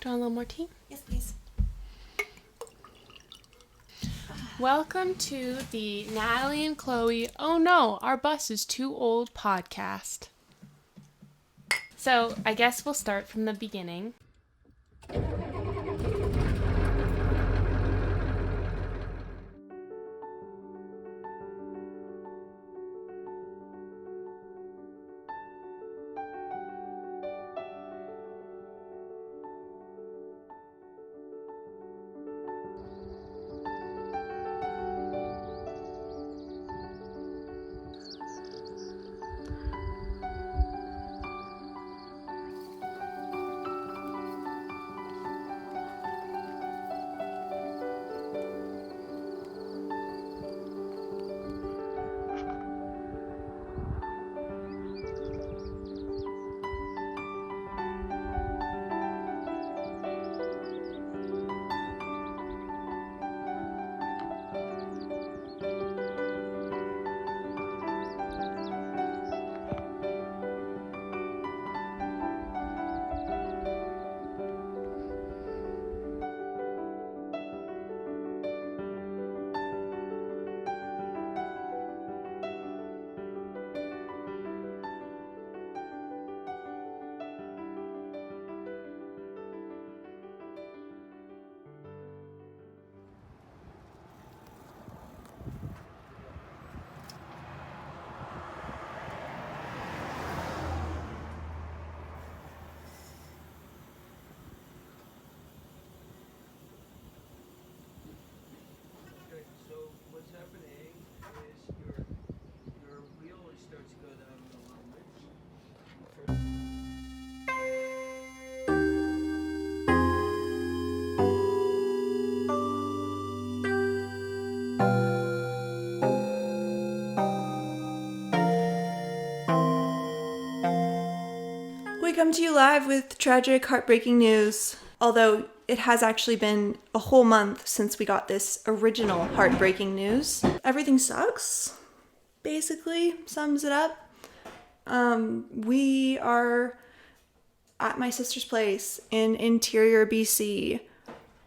Do you want a little more tea? Yes, please. Welcome to the Natalie and Chloe, oh no, our bus is too old podcast. So I guess we'll start from the beginning. Okay, so what's happening is your wheel starts to go down a little bit. We come to you live with tragic, heartbreaking news. Although it has actually been a whole month since we got this original heartbreaking news. Everything sucks, basically, sums it up. We are at my sister's place in Interior, BC,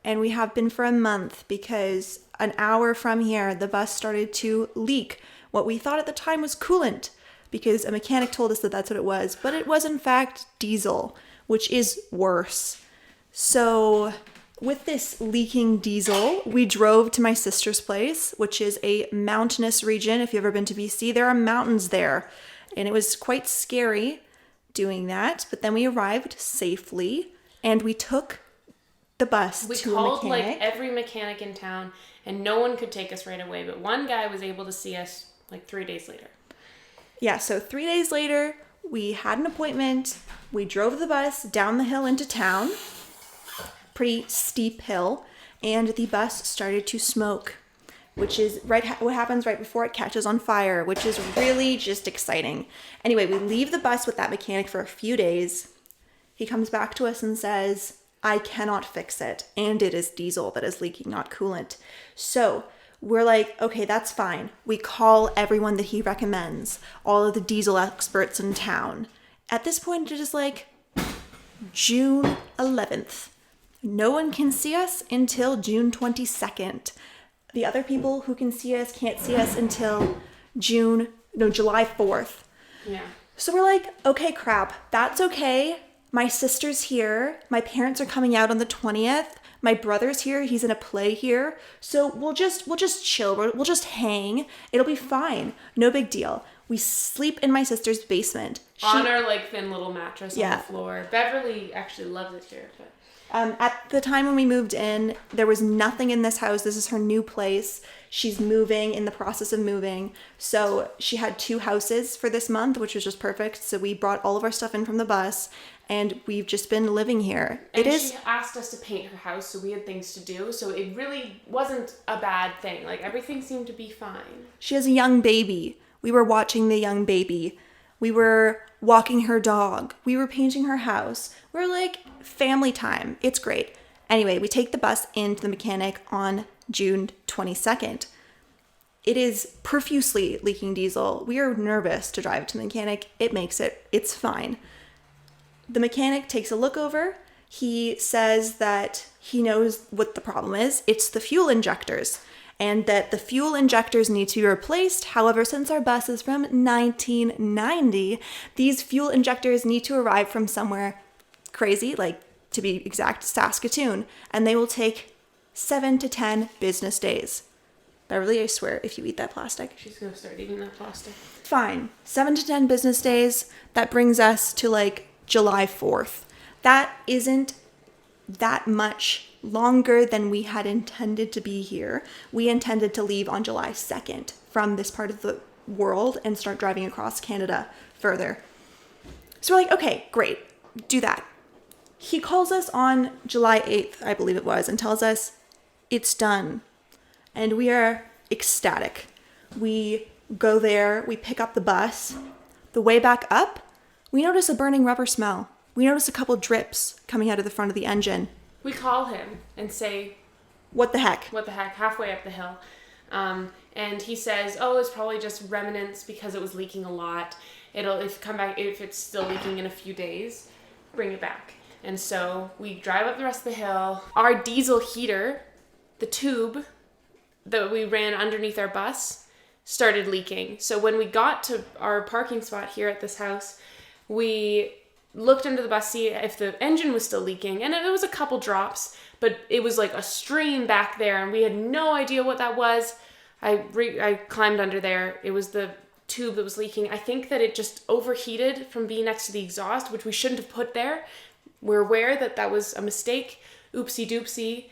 and we have been for a month because an hour from here, the bus started to leak what we thought at the time was coolant, because a mechanic told us that that's what it was, but it was in fact diesel, which is worse. So with this leaking diesel, we drove to my sister's place, which is a mountainous region. If you've ever been to BC, there are mountains there, and it was quite scary doing that, but then we arrived safely and we took the bus to a mechanic. We called like every mechanic in town and no one could take us right away, but one guy was able to see us like 3 days later. Yeah, so 3 days later, we had an appointment. We drove the bus down the hill into town, pretty steep hill, and the bus started to smoke, which is what happens right before it catches on fire, which is really just exciting. Anyway, we leave the bus with that mechanic for a few days. He comes back to us and says, I cannot fix it, and it is diesel that is leaking, not coolant. So we're like, okay, that's fine. We call everyone that he recommends, all of the diesel experts in town. At this point, it is like June 11th. No one can see us until June 22nd. The other people who can see us can't see us until July 4th. Yeah. So we're like, okay, crap, that's okay. My sister's here. My parents are coming out on the 20th. My brother's here. He's in a play here. So we'll just chill. We'll just hang. It'll be fine. No big deal. We sleep in my sister's basement. On our like thin little mattress on the floor. Beverly actually loves it here. But at the time when we moved in, there was nothing in this house. This is her new place. She's moving, in the process of moving. So she had 2 houses for this month, which was just perfect. So we brought all of our stuff in from the bus, and we've just been living here. And she asked us to paint her house, so we had things to do. So it really wasn't a bad thing. Like, everything seemed to be fine. She has a young baby. We were watching the young baby. We were walking her dog. We were painting her house. We're like family time. It's great. Anyway, we take the bus into the mechanic on June 22nd. It is profusely leaking diesel. We are nervous to drive to the mechanic. It's fine. The mechanic takes a look over. He says that he knows what the problem is. It's the fuel injectors, and that the fuel injectors need to be replaced. However, since our bus is from 1990, these fuel injectors need to arrive from somewhere crazy, like to be exact, Saskatoon, and they will take 7 to 10 business days. Beverly, I swear, if you eat that plastic. She's going to start eating that plastic. Fine. 7 to 10 business days. That brings us to like July 4th. That isn't that much longer than we had intended to be here. We intended to leave on July 2nd from this part of the world and start driving across Canada further. So we're like, okay, great, do that. He calls us on July 8th, I believe it was, and tells us it's done. And we are ecstatic. We go there, we pick up the bus. The way back up, we notice a burning rubber smell. We notice a couple drips coming out of the front of the engine. We call him and say, What the heck? what the heck, halfway up the hill. And he says, oh, it's probably just remnants because it was leaking a lot. If it's still leaking in a few days, bring it back. And so we drive up the rest of the hill. Our diesel heater, the tube that we ran underneath our bus, started leaking. So when we got to our parking spot here at this house, we looked under the bus, see if the engine was still leaking, and it was a couple drops, but it was like a stream back there, and we had no idea what that was. I climbed under there. It was the tube that was leaking. I think that it just overheated from being next to the exhaust, which we shouldn't have put there. We're aware that that was a mistake. Oopsie doopsie.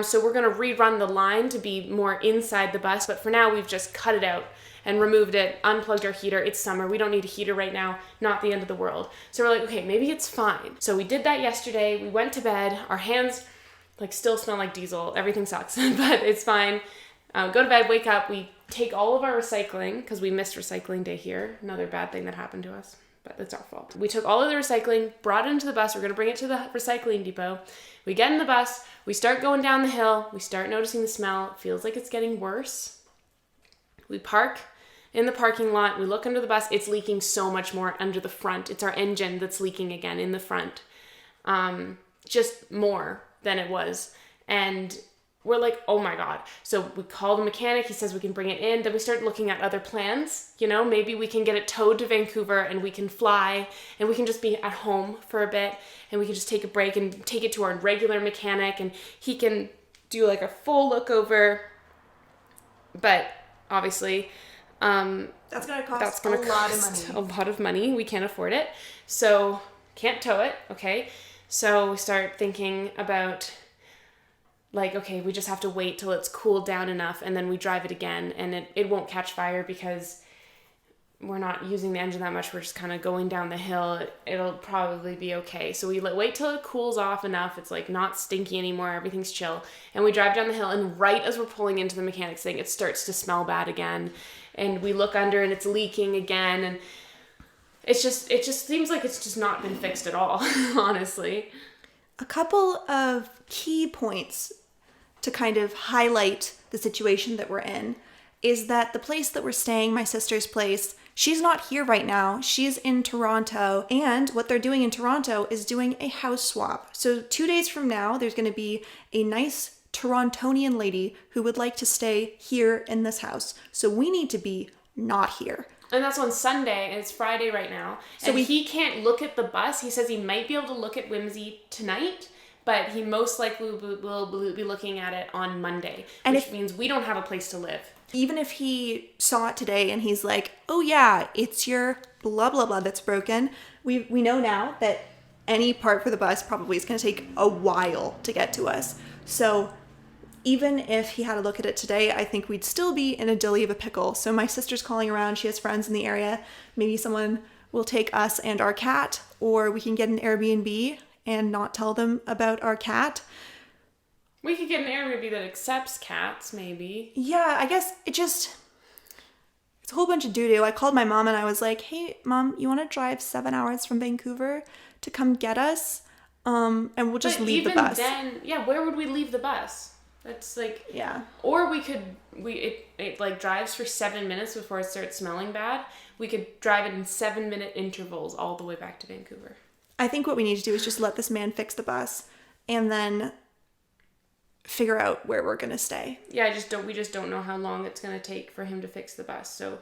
So we're going to rerun the line to be more inside the bus, but for now we've just cut it out and removed it, unplugged our heater. It's summer. We don't need a heater right now. Not the end of the world. So we're like, okay, maybe it's fine. So we did that yesterday. We went to bed. Our hands still smell like diesel. Everything sucks, but it's fine. Go to bed, wake up. We take all of our recycling because we missed recycling day here. Another bad thing that happened to us, but it's our fault. We took all of the recycling, brought it into the bus. We're going to bring it to the recycling depot. We get in the bus. We start going down the hill. We start noticing the smell. It feels like it's getting worse. We park in the parking lot. We look under the bus. It's leaking so much more under the front. It's our engine that's leaking again in the front. Just more than it was. And we're like, oh my God. So we call the mechanic. He says we can bring it in. Then we start looking at other plans. You know, maybe we can get it towed to Vancouver and we can fly and we can just be at home for a bit and we can just take a break and take it to our regular mechanic and he can do like a full look over. But obviously, That's going to cost a lot of money. We can't afford it. So can't tow it. Okay. So we start thinking about okay, we just have to wait till it's cooled down enough and then we drive it again and it won't catch fire because we're not using the engine that much. We're just kind of going down the hill. It'll probably be okay. So we wait till it cools off enough. It's not stinky anymore. Everything's chill. And we drive down the hill and right as we're pulling into the mechanic's thing, it starts to smell bad again. And we look under and it's leaking again. And it just seems like it's just not been fixed at all, honestly. A couple of key points to kind of highlight the situation that we're in is that the place that we're staying, my sister's place, she's not here right now. She's in Toronto, and what they're doing in Toronto is doing a house swap. So 2 days from now, there's going to be a nice Torontonian lady who would like to stay here in this house. So we need to be not here. And that's on Sunday, and it's Friday right now. So he can't look at the bus. He says he might be able to look at Whimsy tonight, but he most likely will be looking at it on Monday, which means we don't have a place to live. Even if he saw it today and he's like, oh yeah, it's your blah, blah, blah that's broken, we know now that any part for the bus probably is going to take a while to get to us. So even if he had a look at it today, I think we'd still be in a dilly of a pickle. So my sister's calling around. She has friends in the area. Maybe someone will take us and our cat, or we can get an Airbnb and not tell them about our cat. We could get an Airbnb that accepts cats, maybe. Yeah, I guess it's a whole bunch of doo-doo. I called my mom and I was like, hey, Mom, you want to drive 7 hours from Vancouver to come get us? And we'll just leave the bus. Then, where would we leave the bus? That's yeah. Or it drives for 7 minutes before it starts smelling bad. We could drive it in 7-minute intervals all the way back to Vancouver. I think what we need to do is just let this man fix the bus. and then figure out where we're going to stay. Yeah, we just don't know how long it's going to take for him to fix the bus. So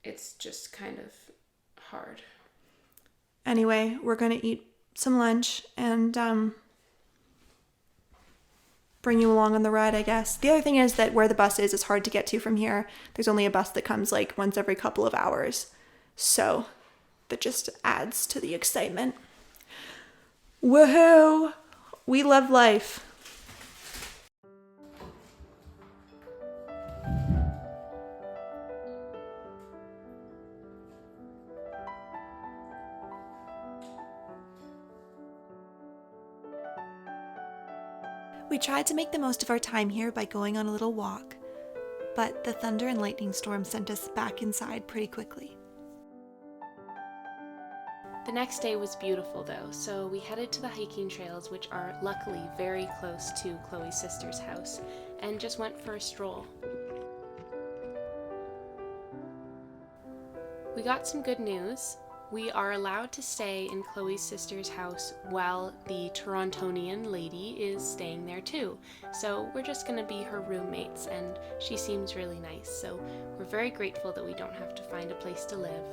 it's just kind of hard. Anyway, we're going to eat some lunch and bring you along on the ride, I guess. The other thing is that where the bus is hard to get to from here. There's only a bus that comes like once every couple of hours. So that just adds to the excitement. Woohoo! We love life. We tried to make the most of our time here by going on a little walk, but the thunder and lightning storm sent us back inside pretty quickly. The next day was beautiful though, so we headed to the hiking trails, which are luckily very close to Chloe's sister's house, and just went for a stroll. We got some good news. We are allowed to stay in Chloe's sister's house while the Torontonian lady is staying there too. So we're just going to be her roommates, and she seems really nice. So we're very grateful that we don't have to find a place to live.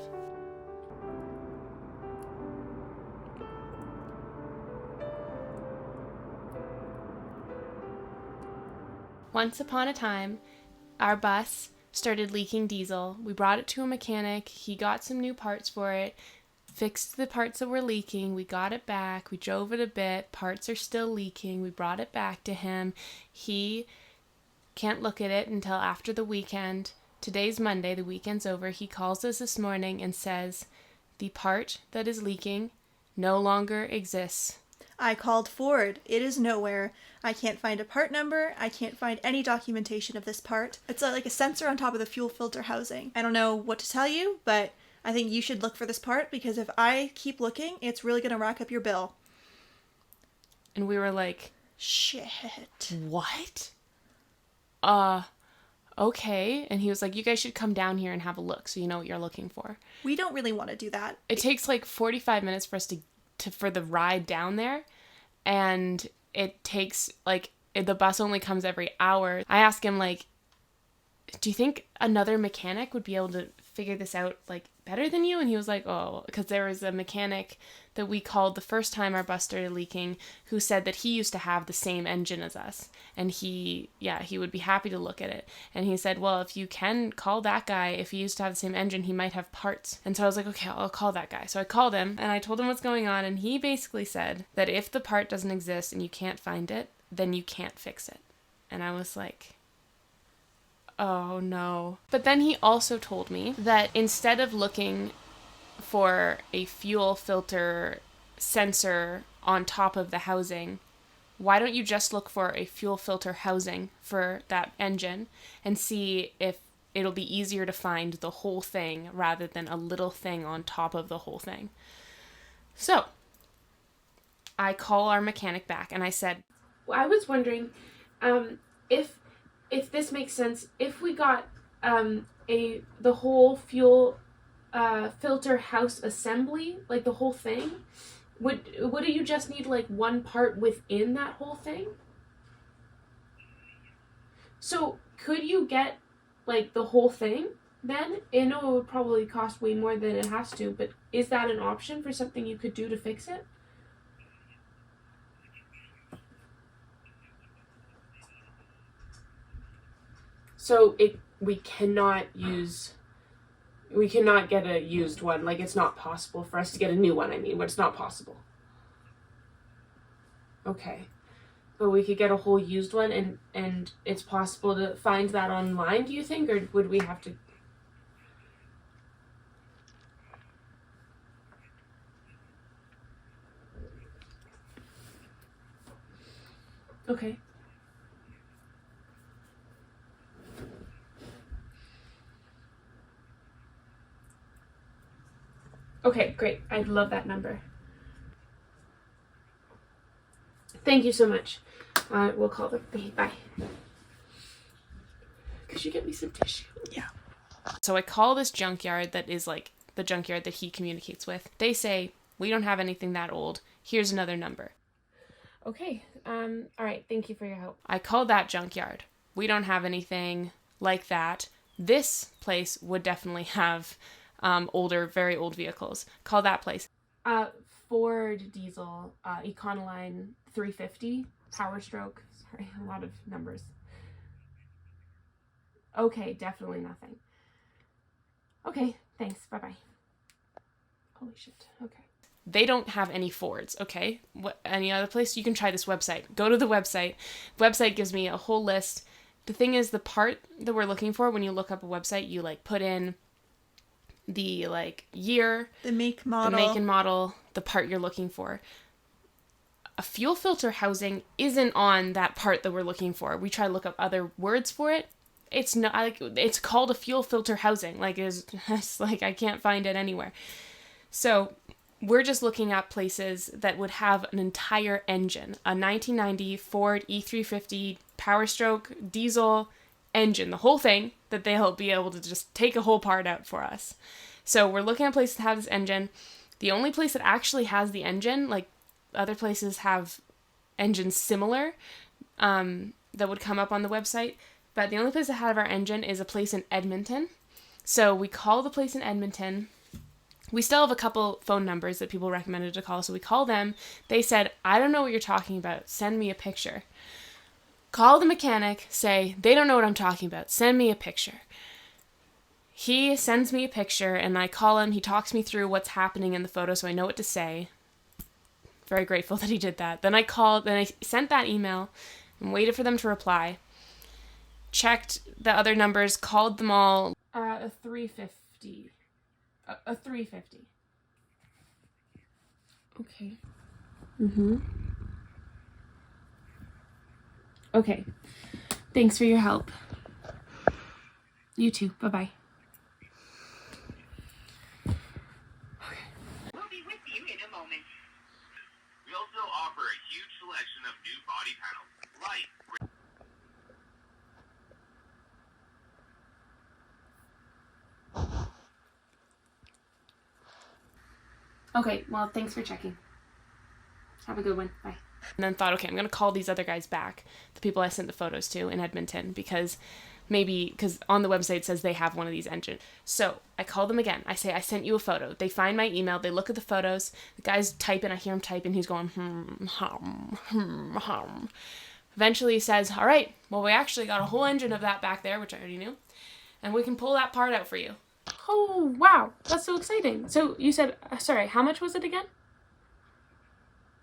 Once upon a time, our bus started leaking diesel. We brought it to a mechanic. He got some new parts for it, fixed the parts that were leaking. We got it back. We drove it a bit. Parts are still leaking. We brought it back to him. He can't look at it until after the weekend. Today's Monday. The weekend's over. He calls us this morning and says, the part that is leaking no longer exists. I called Ford. It is nowhere. I can't find a part number. I can't find any documentation of this part. It's like a sensor on top of the fuel filter housing. I don't know what to tell you, but I think you should look for this part, because if I keep looking, it's really going to rack up your bill. And we were like, shit. What? Okay. And he was like, you guys should come down here and have a look so you know what you're looking for. We don't really want to do that. It takes like 45 minutes for us to for the ride down there, and it takes the bus only comes every hour. I asked him, like, do you think another mechanic would be able to figure this out like better than you? And he was like, oh, because there was a mechanic that we called the first time our bus started leaking who said that he used to have the same engine as us, and he would be happy to look at it. And he said, well, if you can call that guy, if he used to have the same engine, he might have parts. And so I was like, okay, I'll call that guy. So I called him and I told him what's going on, and he basically said that if the part doesn't exist and you can't find it, then you can't fix it. And I was like, oh no. But then he also told me that instead of looking for a fuel filter sensor on top of the housing, why don't you just look for a fuel filter housing for that engine and see if it'll be easier to find the whole thing rather than a little thing on top of the whole thing. So I call our mechanic back and I said, I was wondering if this makes sense, if we got the whole fuel filter house assembly, like the whole thing, would you just need like one part within that whole thing? So could you get like the whole thing then? I know it would probably cost way more than it has to, but is that an option for something you could do to fix it? So we cannot get a used one. Like, it's not possible for us to get a new one, but it's not possible. Okay. But we could get a whole used one, and it's possible to find that online, do you think? Or would we have to... Okay. Okay, great. I'd love that number. Thank you so much. We'll call them. Bye. Could you get me some tissue? Yeah. So I call this junkyard that is like the junkyard that he communicates with. They say, we don't have anything that old. Here's another number. Okay, all right, thank you for your help. I called that junkyard. We don't have anything like that. This place would definitely have older, very old vehicles. Call that place. Ford diesel, Econoline 350, Power Stroke. Sorry, a lot of numbers. Okay, definitely nothing. Okay, thanks. Bye-bye. Holy shit. Okay. They don't have any Fords, okay? What, any other place? You can try this website. Go to the website. Website gives me a whole list. The thing is, the part that we're looking for, when you look up a website, you like put in the like year, The make the make and model, the part you're looking for. A fuel filter housing isn't on that part that we're looking for. We try to look up other words for it. It's not like it's called a fuel filter housing. Like it's like I can't find it anywhere. So we're just looking at places that would have an entire engine, a 1990 Ford E350 Power Stroke diesel engine, the whole thing, that they'll be able to just take a whole part out for us. So we're looking at places that have this engine. The only place that actually has the engine, like other places have engines similar, that would come up on the website, but the only place that have our engine is a place in Edmonton. So we call the place in Edmonton. We still have a couple phone numbers that people recommended to call, so we call them. They said, I don't know what you're talking about. Send me a picture. Call the mechanic, say, they don't know what I'm talking about. Send me a picture. He sends me a picture, and I call him. He talks me through what's happening in the photo, so I know what to say. Very grateful that he did that. Then I sent that email and waited for them to reply. Checked the other numbers, called them all. A 350. A 350. Okay. Okay. Thanks for your help. You too. Bye-bye. We'll be with you in a moment. We also offer a huge selection of new body panels, light. Okay, well, thanks for checking. Have a good one. Bye. And then thought, okay, I'm going to call these other guys back, the people I sent the photos to in Edmonton, because on the website it says they have one of these engines. So I call them again. I say, I sent you a photo. They find my email. They look at the photos. The guy's typing. I hear him typing. He's going, Eventually he says, all right, well, we actually got a whole engine of that back there, which I already knew, and we can pull that part out for you. Oh, wow. That's so exciting. So you said, sorry, how much was it again?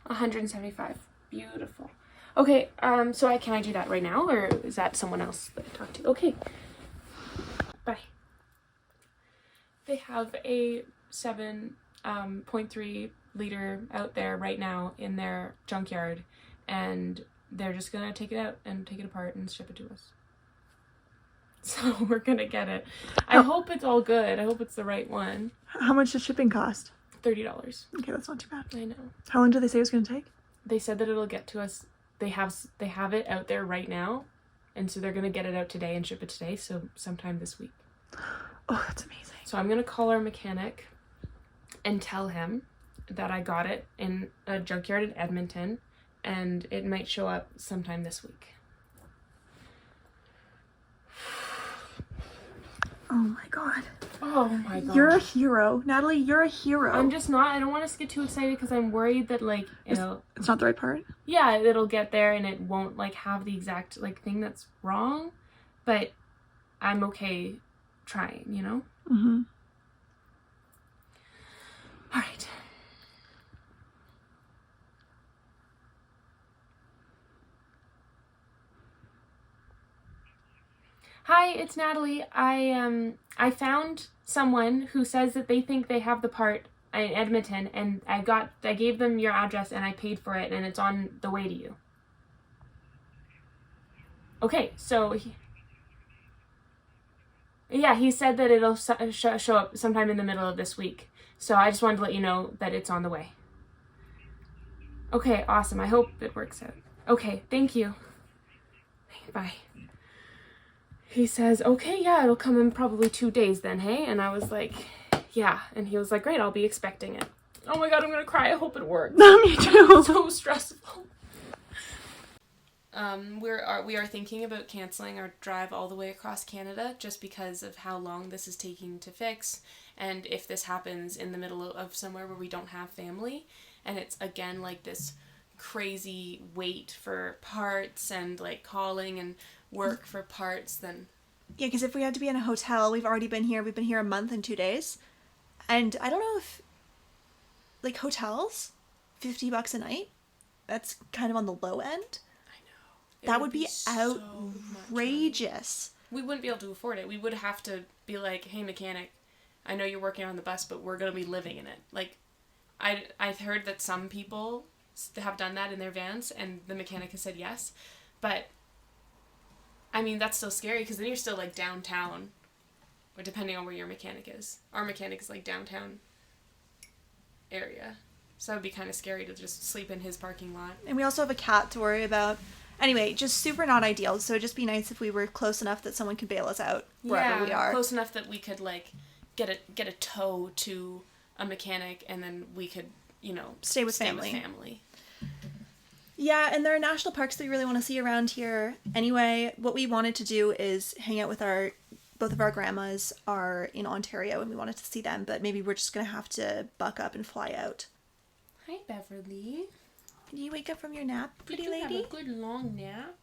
$175. Beautiful. Okay, so can I do that right now, or is that someone else that I talked to? Okay. Bye. They have a 7.3 liter out there right now in their junkyard, and they're just gonna take it out and take it apart and ship it to us. So we're gonna get it. I hope it's all good. I hope it's the right one. How much does shipping cost? $30. Okay, that's not too bad. I know. How long did they say it was going to take? They said that it'll get to us. They have it out there right now, and so they're gonna get it out today and ship it today. So sometime this week. Oh, that's amazing. So I'm gonna call our mechanic and tell him that I got it in a junkyard in Edmonton, and it might show up sometime this week. Oh my god. Oh my god. You're a hero. Natalie, you're a hero. I'm just not. I don't want us to get too excited because I'm worried that like it's not the right part. Yeah, it'll get there and it won't like have the exact like thing that's wrong, but I'm okay trying, you know? Mm-hmm. All right. Hi, it's Natalie. I found someone who says that they think they have the part in Edmonton, and I gave them your address and I paid for it, and it's on the way to you. Okay, so he said that it'll show up sometime in the middle of this week. So I just wanted to let you know that it's on the way. Okay, awesome. I hope it works out. Okay, thank you. Bye. He says, okay, yeah, it'll come in probably 2 days then, hey? And I was like, yeah. And he was like, great, I'll be expecting it. Oh my god, I'm gonna cry. I hope it works. Me too. So stressful. We are thinking about canceling our drive all the way across Canada just because of how long this is taking to fix, and if this happens in the middle of somewhere where we don't have family, and it's again like this crazy wait for parts and like calling and work for parts, then Yeah, because if we had to be in a hotel, we've been here a month and 2 days, and I don't know if, like, hotels, $50 a night, that's kind of on the low end. That would be so outrageous. We wouldn't be able to afford it. We would have to be like, hey, mechanic, I know you're working on the bus, but we're going to be living in it. Like, I've heard that some people have done that in their vans, and the mechanic has said yes. But, I mean, that's still scary, because then you're still, like, downtown, or depending on where your mechanic is. Our mechanic is, like, downtown area. So that would be kind of scary to just sleep in his parking lot. And we also have a cat to worry about. Anyway, just super not ideal. So it'd just be nice if we were close enough that someone could bail us out wherever we are. Close enough that we could like get a tow to a mechanic, and then we could, Stay with family. Yeah, and there are national parks that we really want to see around here. Anyway, what we wanted to do is hang out with both of our grandmas are in Ontario, and we wanted to see them, but maybe we're just gonna have to buck up and fly out. Hi, Beverly. Did you wake up from your nap, pretty Did you lady? have a good long nap?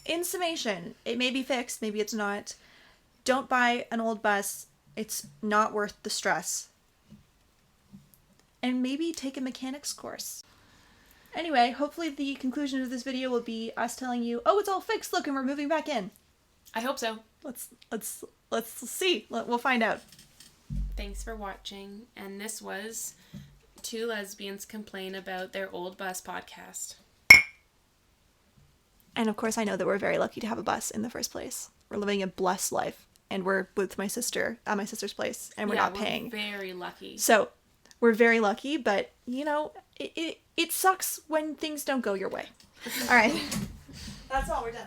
In summation, it may be fixed, maybe it's not. Don't buy an old bus. It's not worth the stress. And maybe take a mechanics course. Anyway, hopefully the conclusion of this video will be us telling you, oh, it's all fixed, look, and we're moving back in. I hope so. Let's see. We'll find out. Thanks for watching, and this was Two Lesbians Complain About Their Old Bus podcast. And of course, I know that we're very lucky to have a bus in the first place. We're living a blessed life, and we're with my sister at my sister's place, and we're not paying. We're very lucky. So we're very lucky, but it sucks when things don't go your way. All right. That's all. We're done.